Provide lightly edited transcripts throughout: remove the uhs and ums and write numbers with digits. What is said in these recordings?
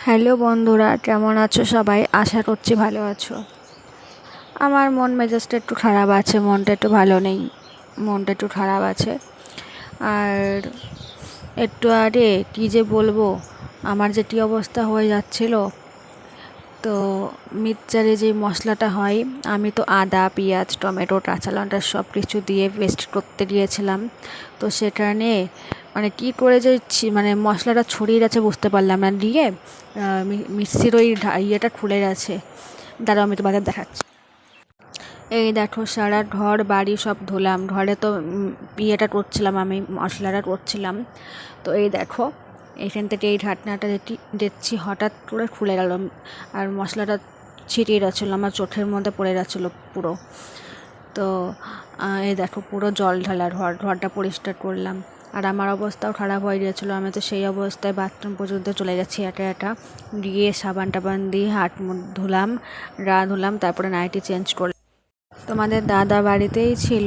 Hello বন্ধুরা, কেমন আছো সবাই? আশা করছি ভালো আছো। আমার মন মেজাজটা একটু খারাপ আছে, মনটা একটু ভালো নেই, মনটা একটু খারাপ আছে। আর একটু আগে কী যে বলবো, আমার যে কী অবস্থা হয়ে যাচ্ছিল। তো মিক্সচারে যে মশলাটা হয়, আমি তো আদা, পেঁয়াজ, টমেটো, কাঁচা লঙ্কা সব কিছু দিয়ে পেস্ট করতে দিয়েছিলাম। তো সেটা নিয়ে মানে কী করে যে মানে মশলাটা ছড়িয়ে গেছে বুঝতে পারলাম না, দিয়ে মিক্সির ওই ইয়েটা খুলে গেছে। দাঁড়াও আমি তোমাদের দেখাচ্ছি। এই দেখো, সারা ঘর বাড়ি সব ধুলাম, ঘরে তো ইয়েটা করছিলাম, আমি মশলাটা করছিলাম। তো এই দেখো, এখান থেকে এই ঢাকনাটা দেখছি হঠাৎ করে খুলে গেল, আর মশলাটা ছিটিয়ে যাচ্ছিলো, আমার চোখের মধ্যে পড়ে যাচ্ছিলো পুরো। তো এই দেখো, পুরো জল ঢালা ঘরটা পরিষ্কার করলাম, আর আমার অবস্থাও খারাপ হয়ে গিয়েছিলো। আমি তো সেই অবস্থায় বাথরুম পর্যন্ত চলে যাচ্ছি একা গিয়ে সাবান টাবান দিয়ে হাত মুখ ধুলাম, গা ধুলাম, তারপরে নাইটি চেঞ্জ করলাম। তোমাদের দাদা বাড়িতেই ছিল,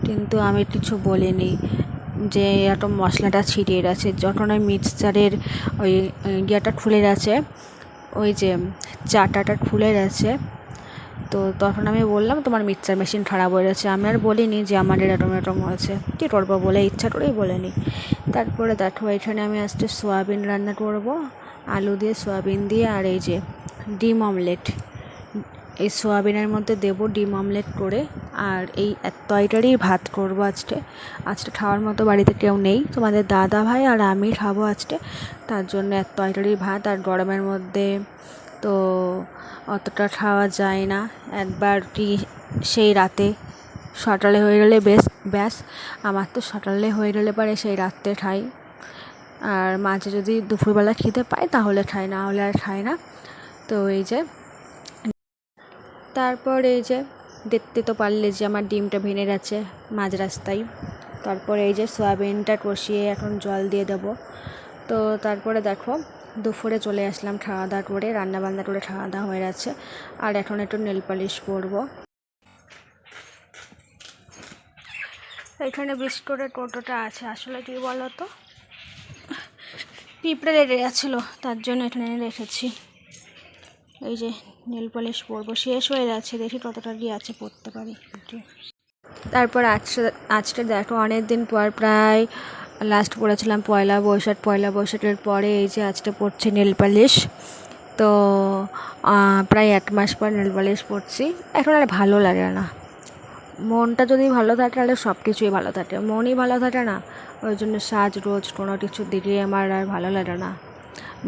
কিন্তু আমি কিছু বলিনি যে এত মশলাটা ছিটিয়ে গেছে। যখন ওই মিক্সচারের ওই ইয়েটা খুলে গেছে, ওই যে চাটাটা খুলে গেছে, তো তখন আমি বললাম তোমার মিক্সচার মেশিন খারাপ হয়ে গেছে। আমি আর বলিনি যে আমার এরকম হয়েছে, কী করবো বলে ইচ্ছা করেই বলিনি। তারপরে দেখো, এখানে আমি আজকে সয়াবিন রান্না করব, আলু দিয়ে, সয়াবিন দিয়ে, আর এই যে ডিম অমলেট, এই সোয়াবিনের মধ্যে দেবো ডিম অমলেট করে। আর এই তরকারি ভাত করবো আজকে খাওয়ার মতো বাড়িতে কেউ নেই, তোমাদের দাদা ভাই আর আমি খাবো আজকে। তার জন্য তরকারি ভাত, আর গরমের মধ্যে তো অতটা খাওয়া যায় না। একবার কি সেই রাতে সকালে হয়ে গেলে ব্যাস, আমার তো সকালে হয়ে গেলে পারে সেই রাত্রে খাই। আর মাঝে যদি দুপুরবেলা খেতে পাই তাহলে খাই, না হলে আর খাই না। তো এই যে, তারপর এই যে দেখতে তো পারলে যে আমার ডিমটা ভেঙে গেছে মাঝ রাস্তায়। তারপর এই যে সয়াবিনটা কষিয়ে এখন জল দিয়ে দেবো। তো তারপরে দেখো, দুপুরে চলে আসলাম খাওয়া দাওয়া করে, রান্নাবান্না করে খাওয়া দাওয়া হয়ে গেছে। আর এখন একটু নেল পালিশ করবো। এখানে বিস্কুটের কৌটোটা আছে, আসলে কী বলো তো, পিঁপড়ে লেগে গেছিলো, তার জন্য এখানে রেখেছি। এই যে নেল পলিশ পরবো, শেষ হয়ে যাচ্ছে, দেখি কতটা গিয়ে আছে পরতে পারি। তারপর আজকে দেখো, অনেক দিন পর, প্রায় লাস্ট পড়েছিলাম পয়লা বৈশাখের পরে এই যে আজকে পড়ছি নেল পালিশ। তো প্রায় 1 মাস পর নেল পালিশ পরছি। এখন আর ভালো লাগে না, মনটা যদি ভালো থাকে তাহলে সব কিছুই ভালো থাকে, মনই ভালো থাকে না, ওই জন্য রোজ কোনো কিছু দিকে আমার আর ভালো লাগে না।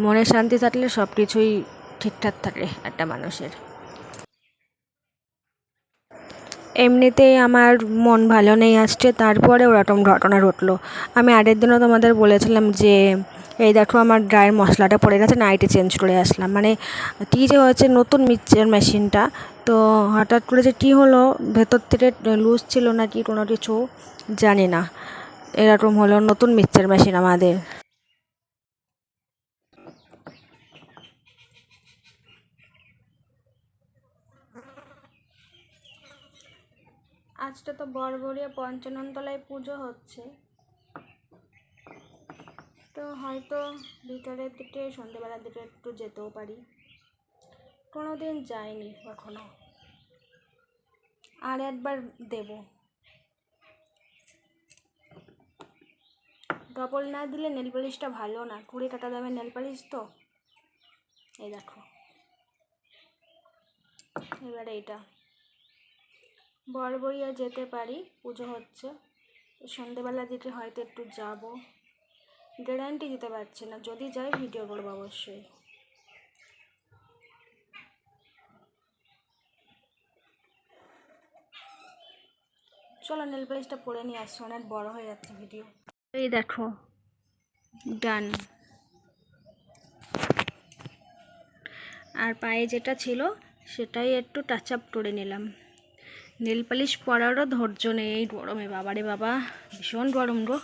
মনে শান্তি থাকলে সব কিছুই ঠিকঠাক থাকে একটা মানুষের। এমনিতেই আমার মন ভালো নেই আসছে, তারপরে ওরকম ঘটনা ঘটলো। আমি আগের দিনও তোমাদের বলেছিলাম যে এই দেখো আমার গায়ের মশলাটা পড়ে গেছে, নাইটি চেঞ্জ করে আসলাম। মানে কী যে হয়েছে, নতুন মিক্সচার মেশিনটা, তো হঠাৎ করে যে কী হলো, ভেতর থেকে লুজ ছিল না কি কোনো কিছু জানি না, এরকম হলো। নতুন মিক্সচার মেশিন আমাদের। আজকে তো বড়বড়িয়া পঞ্চাননতলায় পুজো হচ্ছে, তো হয়তো বিকালের দিকে সন্ধ্যেবেলার দিকে একটু যেতেও পারি, কোনো দিন যাইনি এখনো। আর একবার দেব, ডবল না দিলে নেল পালিশটা ভালো না, 20 টাকা দামের নেল পালিশ তো। এই দেখো, এবারে এইটা বড়বড়িয়া যেতে পারি, পুজো হচ্ছে, তো সন্ধ্যেবেলা দিকে হয়তো একটু যাব, গ্যারান্টি দিতে পারছি না, যদি যাই ভিডিও করবো অবশ্যই। চলো নেল পালিশটা পরে নিয়ে আসছি, অনেক বড় হয়ে যাচ্ছে ভিডিও। এই দেখো, ডান। আর পায়ে যেটা ছিল সেটাই একটু টাচ আপ করে নিলাম। নেল পালিশ পরারও ধৈর্য নেই এই গরমে, বাবারে বাবা, ভীষণ গরম গো।